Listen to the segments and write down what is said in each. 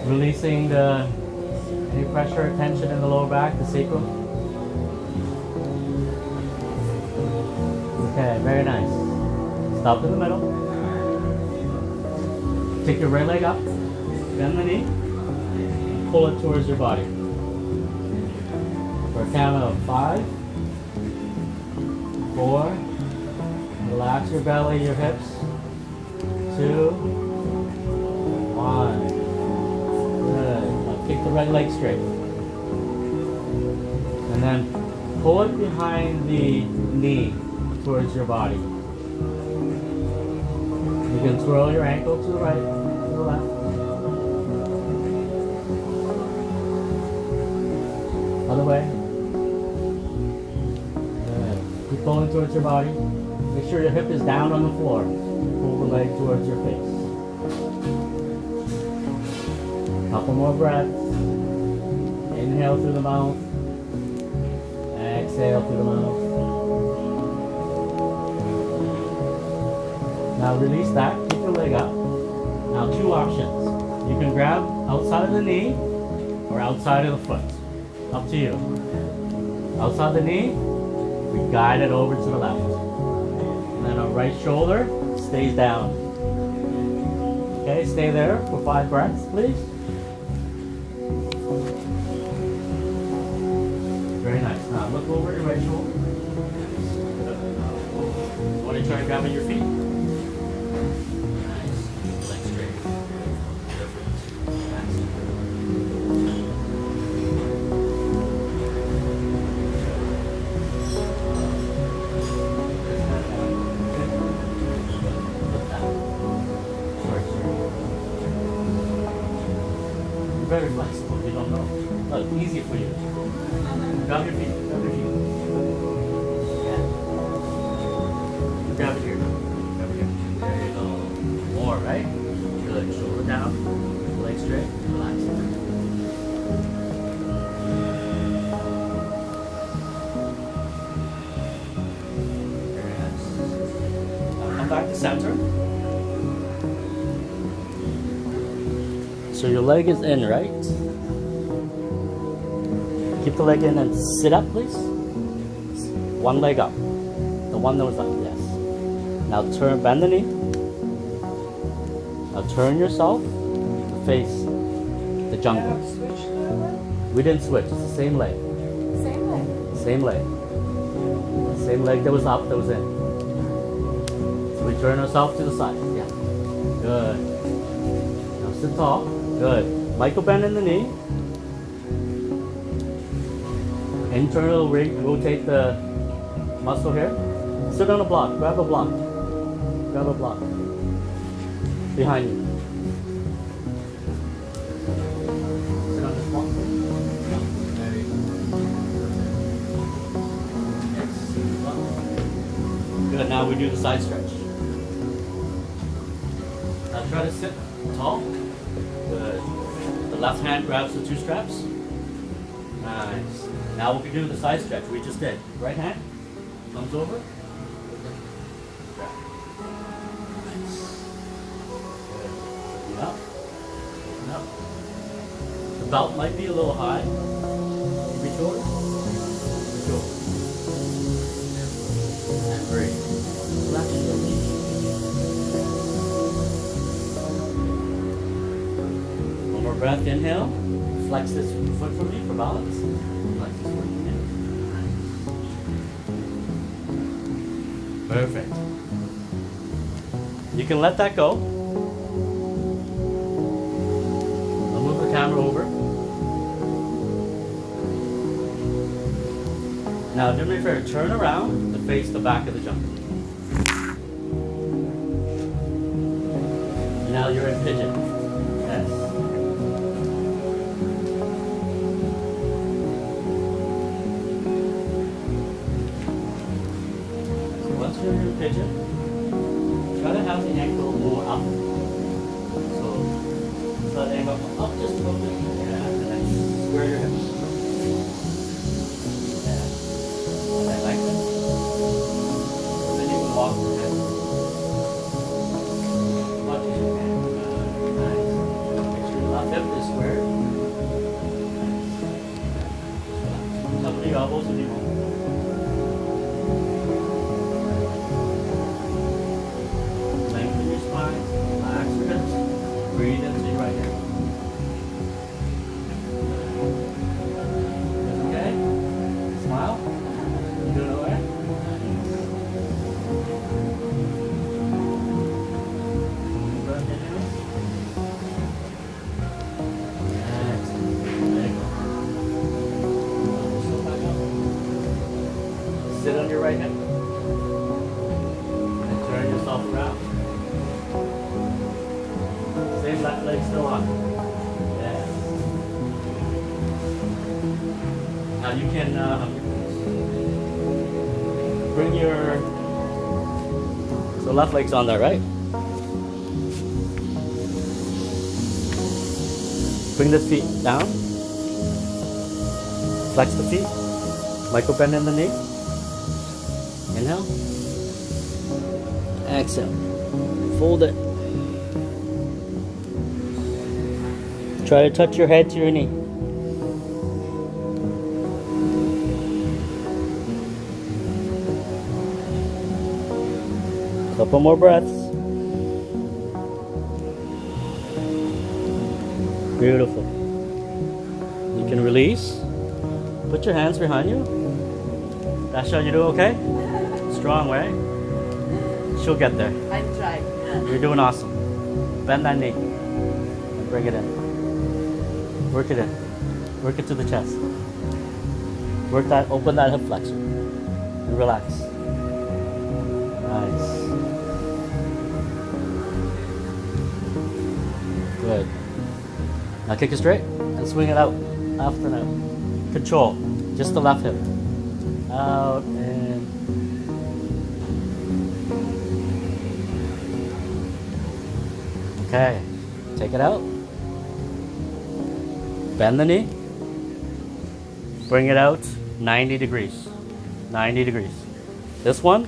Releasing any pressure or tension in the lower back, the sacrum. Okay, very nice. Stop in the middle. Take your right leg up, bend the knee, pull it towards your body. For a count of 5, 4, relax your belly, your hips, 2, 1. Good. Now kick the right leg straight. And then pull it behind the knee towards your body. You can twirl your ankle to the right, to the left. Other way. Good. Keep pulling towards your body. Make sure your hip is down on the floor. Pull the leg towards your face. Couple more breaths. Inhale through the mouth. Exhale through the mouth. Now release that. Keep your leg up. Now 2 options. You can grab outside of the knee or outside of the foot. Up to you. Outside the knee, we guide it over to the left. And then our right shoulder stays down. Okay, stay there for 5 breaths, please. Very nice. Now look over your right shoulder. You want to try grabbing your feet? Nice. Legs straight. Perfect. Nice. You're very flexible. You don't know. Look, easy for you. Grab your feet. Grab your feet. Yeah. Grab it here. Grab it here. There you go. More, right? Good. Shoulder down. Legs straight. Relax. Very nice. Now come back to center. So your leg is in, right? Keep the leg in and sit up, please. 1 leg up. The one that was up, yes. Now turn, bend the knee. Now turn yourself to face the jungle. We didn't switch, it's the same leg. Same leg. Same leg. Same leg that was up, that was in. So we turn ourselves to the side, yeah. Good. Now sit tall, good. Micro bend in the knee. Internal rotate the muscle here. Sit on a block. Grab a block. Grab a block. Behind you. Sit on this block. There you go. Good. Now we do the side stretch. Now try to sit tall. Good. The left hand grabs the 2 straps. Nice. Now we'll be doing the side stretch we just did. Right hand comes over. Grab. Nice. Good. Open up. Open up. The belt might be a little high. Reach over. Reach over. And breathe. Relax your shoulders. One more breath. Inhale. Flex this foot for me for balance. Flex this foot. Perfect. You can let that go. I'll move the camera over. Now do me a favor, turn around to face the back of the jungle. Now you're in pigeon. Yes. Once you're in pigeon, try to have the ankle more up. So the ankle up just a little bit. Yeah, and then square your hips. Yeah. Okay, like this. And then you can walk the head. Much as you can. Nice. Make sure your left hip is square. your elbows when you move. Lengthen your spine, relax your hips, breathe into your right hand. Okay? Smile. You doing all right? Breath in here. Excellent. There you go. Slow back up. Sit on your right hip. And turn yourself around. Same left leg still on. Yes. Now you can bring your left leg's on there, right? Bring the feet down. Flex the feet. Micro bend in the knee. Inhale. Exhale. Fold it. Try to touch your head to your knee. Couple more breaths. Beautiful. You can release. Put your hands behind you. Dasha, you do okay? Strong, right? She'll get there. I tried. You're doing awesome. Bend that knee. And bring it in. Work it in. Work it to the chest. Work that, open that hip flexor. And relax. Nice. Good. Now kick it straight and swing it out. After now. Control. Just the left hip. Out and okay. Take it out. Bend the knee. Bring it out 90 degrees. 90 degrees. This one,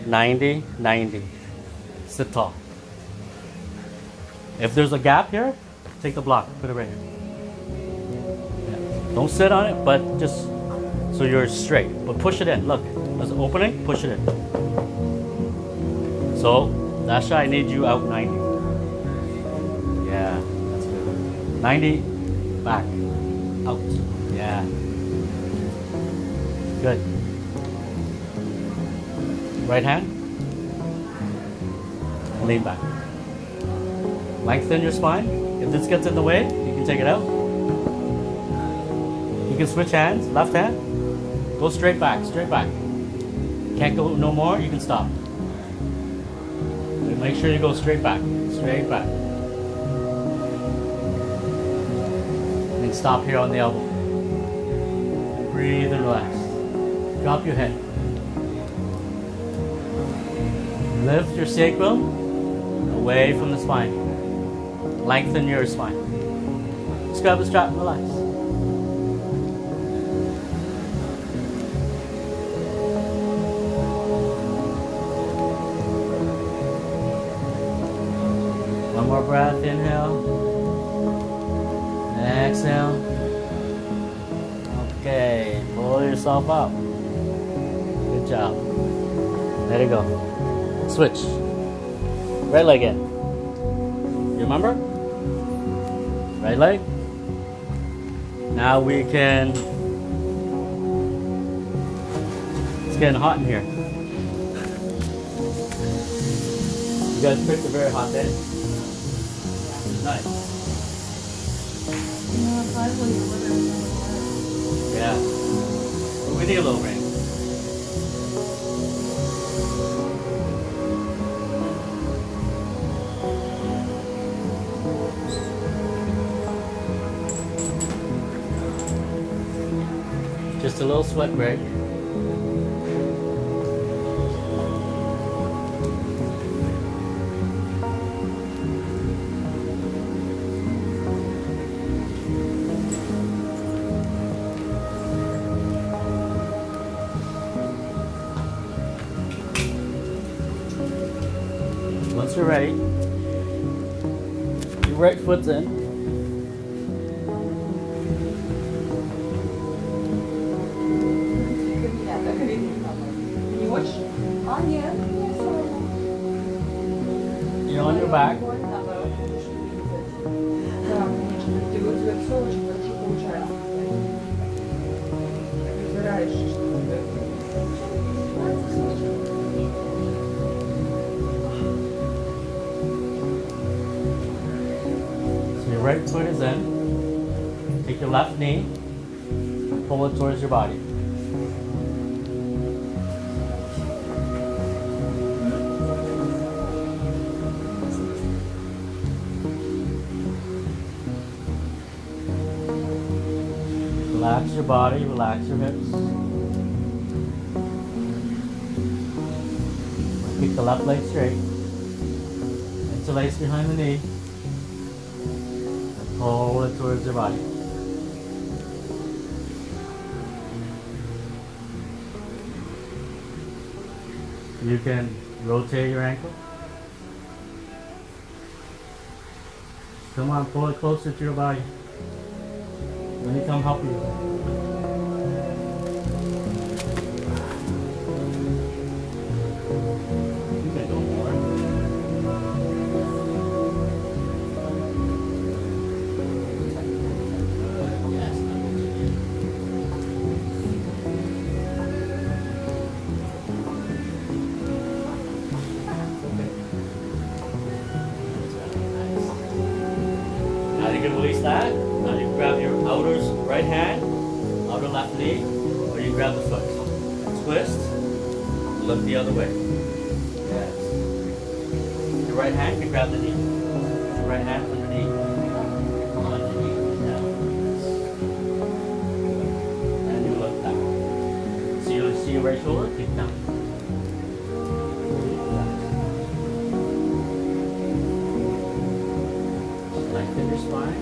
90, 90. Sit tall. If there's a gap here, take the block, put it right here. Yeah. Don't sit on it, but just so you're straight. But push it in. Look, there's an opening, push it in. So, Dasha, I need you out 90. Yeah, that's good. 90, back, out. Yeah. Good. Right hand. And lean back. Lengthen your spine. If this gets in the way, you can take it out. You can switch hands. Left hand. Go straight back. Straight back. Can't go no more, you can stop. But make sure you go straight back. Straight back. And stop here on the elbow. Breathe and relax. Drop your head. Lift your sacrum away from the spine. Lengthen your spine. Just grab the strap and relax. One more breath. Inhale. Exhale. Okay. Pull yourself up. Good job. There you go. Switch. Right leg in. You remember? Right leg. Now we can. It's getting hot in here. You guys picked a very hot day. Nice. Yeah. We need a little rain. Just a little sweat break. Once you're ready, your right foot's in. You're on your back. So your right foot is in. Take your left knee, pull it towards your body. Relax your body, relax your hips. Keep the left leg straight. Interlace behind the knee. And pull it towards your body. You can rotate your ankle. Come on, pull it closer to your body. Let me come help you. You can go more. Yes. Now you can release that. Now you grab your outer's right hand, outer left knee, or you grab the foot. Twist, look the other way. Yes. Your right hand can grab the knee. Your right hand on the knee. On the knee. Down. And you look down. So you see your right shoulder, keep down. Lengthen your spine.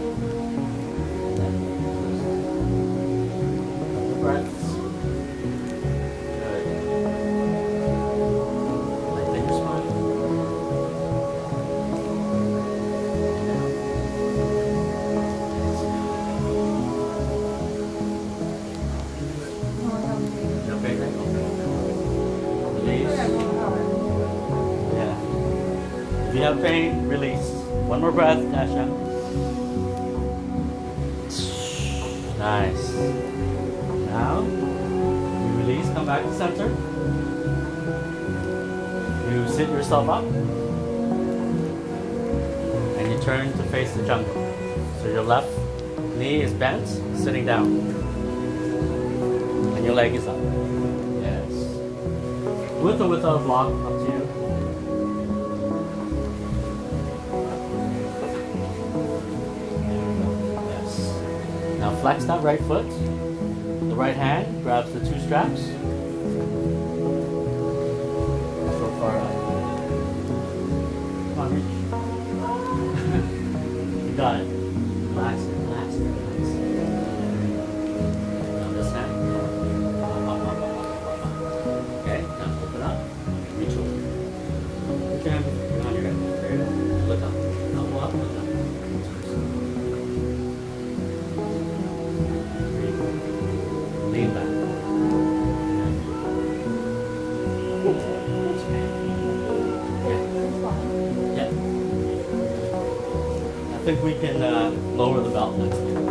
Breaths. Good. Lengthen your spine. Okay, release. Yeah. If you have pain, release. One more breath, Dasha. Nice. Now, you release, come back to center. You sit yourself up. And you turn to face the jungle. So your left knee is bent, sitting down. And your leg is up. Yes. With or without block, up to you. Yes. Now flex that right foot. The right hand grabs the two straps. So far up. Come on, reach. You got it. Relax it, relax it, relax it. Now this hand. Okay, now open up. Reach over. Put your hand behind your head. There you go. Look up. Elbow up, look up. Lean back. Yeah. I think we can lower the belt next time.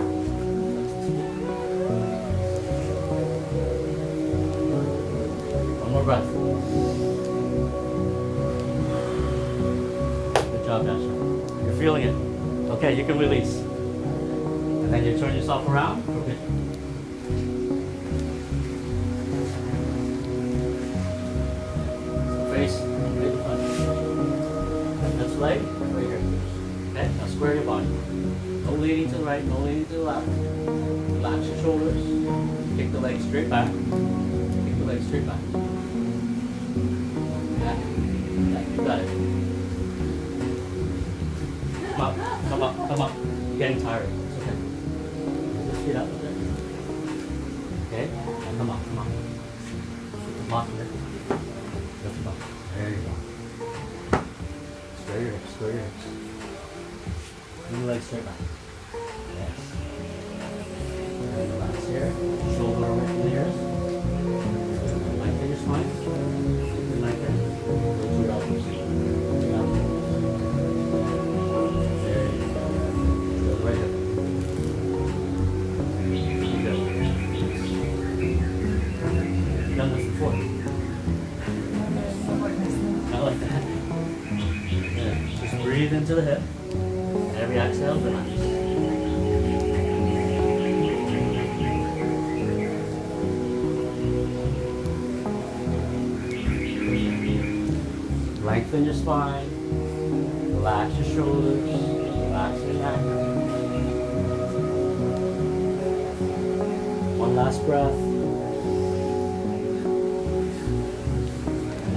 One more breath. Good job, Dasha. You're feeling it. Okay, you can release. And then you turn yourself around. Okay. Face, right in front. This leg, right here. Okay, now square your body. No leaning to the right, no leaning to the left. Relax your shoulders. Kick the leg straight back. Kick the leg straight back. Yeah, you got it. Come up, come up, come up. You're getting tired. It's okay. Just feet up. Okay, now come on, come on. Come on, there. Lift them up. There you go. Square your hips, square your hips. Bring your legs straight back. Yes. And relax here. Shoulder away from the ears. Lengthen your spine. Lengthen. Every exhale, relax. Lengthen your spine. Relax your shoulders. Relax your neck. One last breath.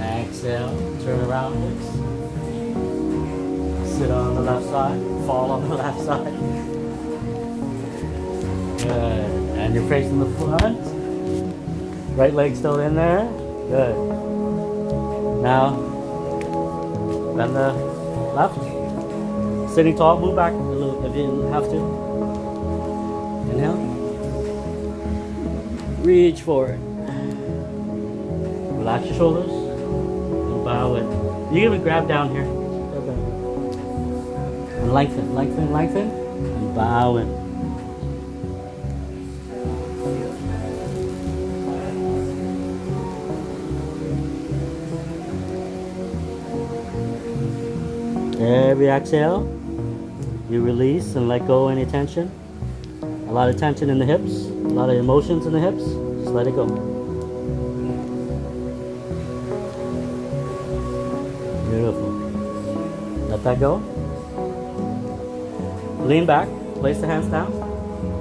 And exhale. Turn around. Sit on the left side. Fall on the left side. Good. And you're facing the front. Right leg still in there. Good. Now, bend the left. Sitting tall. Move back a little if you have to. Inhale. Reach forward. Relax your shoulders. And bow in. You can even grab down here. And lengthen, lengthen, lengthen. And bow in. Every exhale, you release and let go any tension. A lot of tension in the hips, a lot of emotions in the hips. Just let it go. Beautiful. Let that go. Lean back, place the hands down,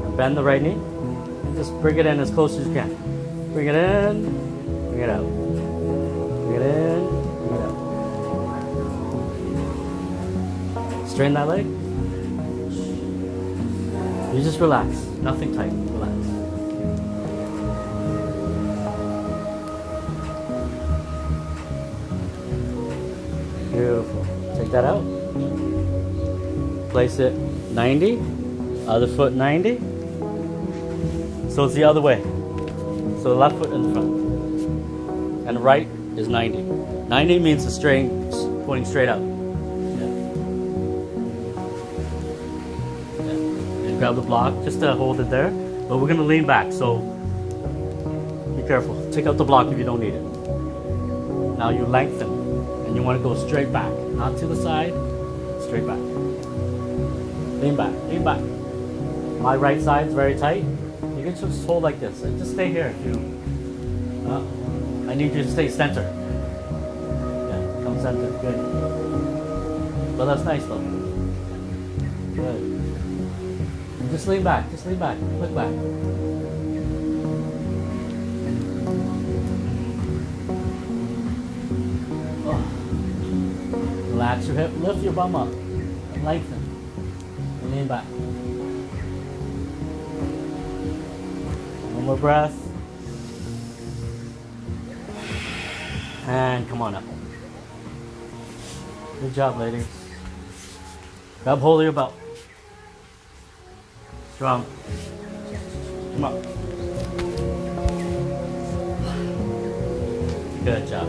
and bend the right knee. And just bring it in as close as you can. Bring it in, bring it out. Bring it in, bring it out. Straighten that leg. You just relax. Nothing tight. Relax. Beautiful. Take that out. Place it 90. Other foot 90. So it's the other way. So the left foot in the front. And right is 90. 90 means the straight, pointing straight out. Grab the block just to hold it there, but we're going to lean back, so be careful. Take out the block if you don't need it. Now you lengthen and you want to go straight back, not to the side, straight back. Lean back, lean back. My right side is very tight. You can just hold like this and just stay here if you I need you to stay center. Yeah, come center. Good. But that's nice though. Good. Just lean back, look back. Oh. Relax your hip, lift your bum up, and lengthen, and lean back. One more breath. And come on up. Good job, ladies. Grab hold of your belt. Strong. Come on. Good job.